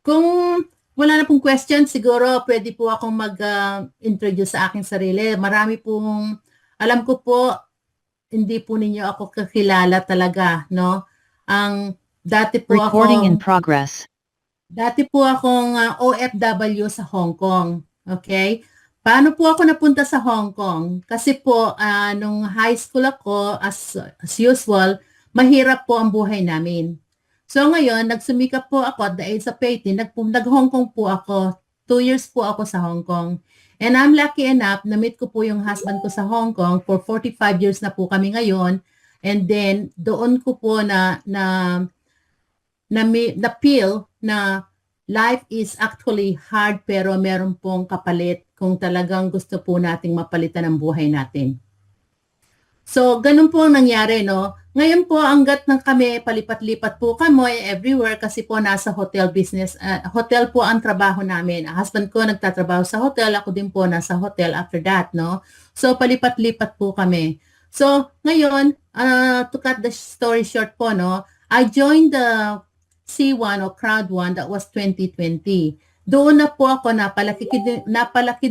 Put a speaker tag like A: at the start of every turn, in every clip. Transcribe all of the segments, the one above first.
A: Kung wala na pong question, siguro pwede po akong mag-introduce sa aking sarili. Marami pong, alam ko po, hindi po ninyo ako kakilala talaga, no? Ang dati po
B: Recording in
A: akong
B: progress.
A: OFW sa Hong Kong. Okay? Paano po ako napunta sa Hong Kong? Kasi po, nung high school ako, as usual, mahirap po ang buhay namin. So ngayon, nagsumikap po ako at the age of 18, nag-Hong Kong po ako. 2 years po ako sa Hong Kong. And I'm lucky enough, na-meet ko po yung husband ko sa Hong Kong. For 45 years na po kami ngayon. And then, doon ko po na-feel na life is actually hard pero meron pong kapalit kung talagang gusto po nating mapalitan ang buhay natin. So, ganun po ang nangyari, no? Ngayon po, hanggat nang kami, palipat-lipat po kami everywhere kasi po nasa hotel business. Hotel po ang trabaho namin. Ang husband ko nagtatrabaho sa hotel, ako din po nasa hotel after that, no? So, palipat-lipat po kami. So, ngayon, to cut the story short po, no? I joined the C1 o Crowd 1, that was 2020. Doon na po ako, napalaki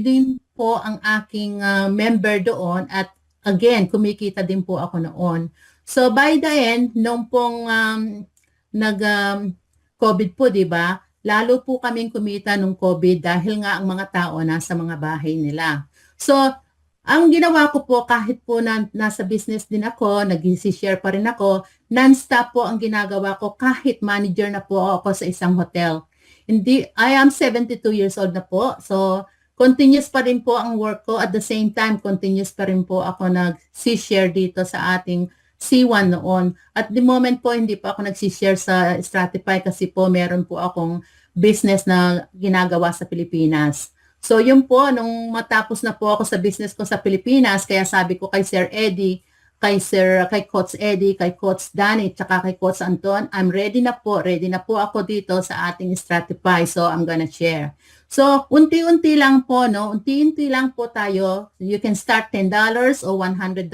A: din po ang aking member doon at again, kumikita din po ako noon. So by the end, nung pong COVID po, di ba? Lalo po kaming kumita nung COVID dahil nga ang mga tao nasa mga bahay nila. So, ang ginawa ko po kahit po nasa business din ako, nag-share pa rin ako, non-stop po ang ginagawa ko kahit manager na po ako sa isang hotel. I am 72 years old na po. So, continuous pa rin po ang work ko. At the same time, continuous pa rin po ako nag-share dito sa ating C1 noon. At the moment po, hindi pa ako nag-share sa Stratify kasi po meron po akong business na ginagawa sa Pilipinas. So yun po, nung matapos na po ako sa business ko sa Pilipinas, kaya sabi ko kay Sir Eddie, kay Coach Eddie, kay Coach Danny, tsaka kay Coach Anton, I'm ready na po ako dito sa ating Stratify, so I'm gonna share. So, unti-unti lang po, no? Unti-unti lang po tayo. You can start $10 o $100.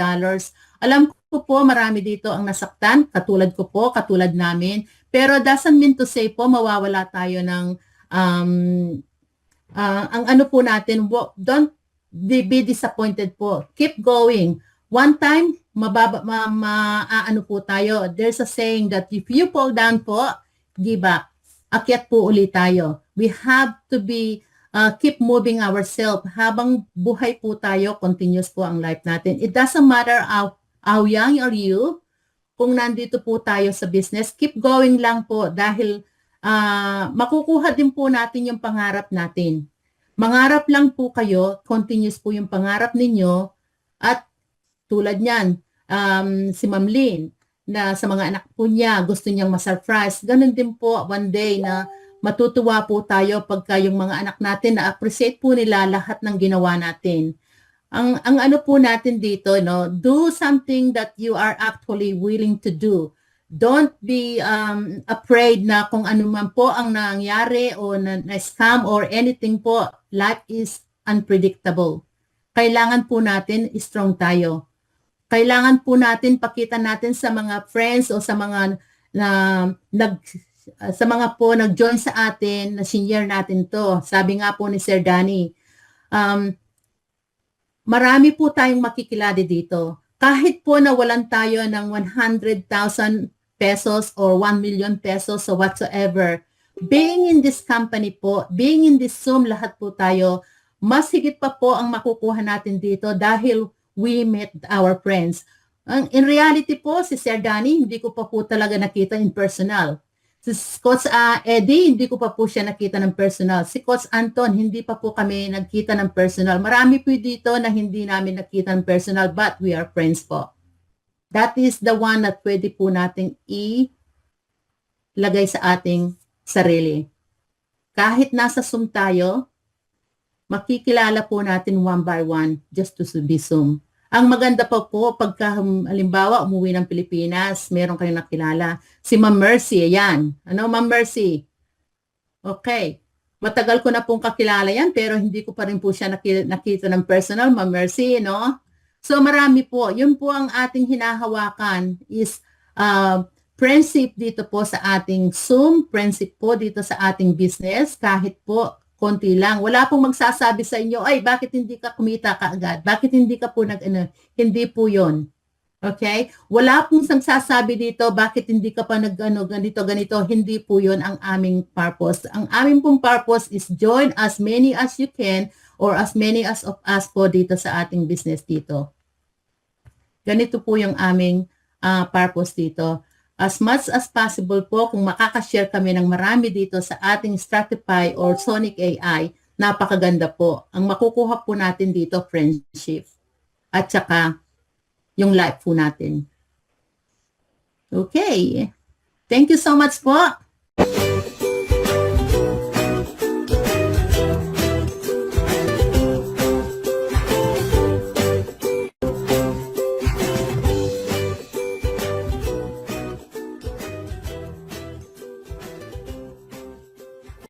A: Alam ko po, marami dito ang nasaktan, katulad ko po, katulad namin. Pero doesn't mean to say po, mawawala tayo ng, ang ano po natin, don't be disappointed po. Keep going. One time, ano po tayo. There's a saying that if you fall down po, give up. Akyat po ulit tayo. We have to keep moving ourselves. Habang buhay po tayo, continuous po ang life natin. It doesn't matter how young are you. Kung nandito po tayo sa business, keep going lang po dahil makukuha din po natin yung pangarap natin. Mangarap lang po kayo, continuous po yung pangarap ninyo at tulad niyan, si Ma'am Lynn, na sa mga anak po niya, gusto niyang ma-surprise. Ganun din po one day na matutuwa po tayo pagka yung mga anak natin na-appreciate po nila lahat ng ginawa natin. Ang ano po natin dito, no, do something that you are actually willing to do. Don't be afraid na kung ano man po ang nangyari o na-scam or anything po. Life is unpredictable. Kailangan po natin strong tayo. Kailangan po natin pakita natin sa mga friends o sa mga sa mga po nag-join sa atin na senior natin to. Sabi nga po ni Sir Danny, marami po tayong makikilala dito. Kahit po nawalan tayo ng 100,000 pesos or 1 million pesos or whatsoever, being in this company po, being in this Zoom, lahat po tayo, mas higit pa po ang makukuha natin dito dahil we met our friends. In reality po, si Sir Danny, hindi ko pa po talaga nakita in personal. Si Coach Eddie, hindi ko pa po siya nakita ng personal. Si Coach Anton, hindi pa po kami nagkita ng personal. Marami po dito na hindi namin nakita ng personal, but we are friends po. That is the one that pwede po nating ilagay sa ating sarili. Kahit nasa Zoom tayo, makikilala po natin one by one just to be Zoom. Ang maganda pa po, pagka halimbawa umuwi ng Pilipinas, meron kayong nakilala. Si Ma'am Mercy, ayan. Ano, Ma'am Mercy? Okay. Matagal ko na pong kakilala yan, pero hindi ko pa rin po siya nakita ng personal, Ma'am Mercy, no? So marami po. Yun po ang ating hinahawakan is friendship dito po sa ating Zoom, friendship po dito sa ating business, kahit po konti lang. Wala pong magsasabi sa inyo, ay, bakit hindi ka kumita kaagad? Bakit hindi ka po Hindi po yon. Okay? Wala pong nagsasabi dito, bakit hindi ka pa ganito. Hindi po yon ang aming purpose. Ang aming pong purpose is join as many as you can or as many as of us po dito sa ating business dito. Ganito po yung aming purpose dito. As much as possible po, kung makakashare kami ng marami dito sa ating Stratify or Sonic AI, napakaganda po. Ang makukuha po natin dito, friendship. At saka, yung life po natin. Okay. Thank you so much po.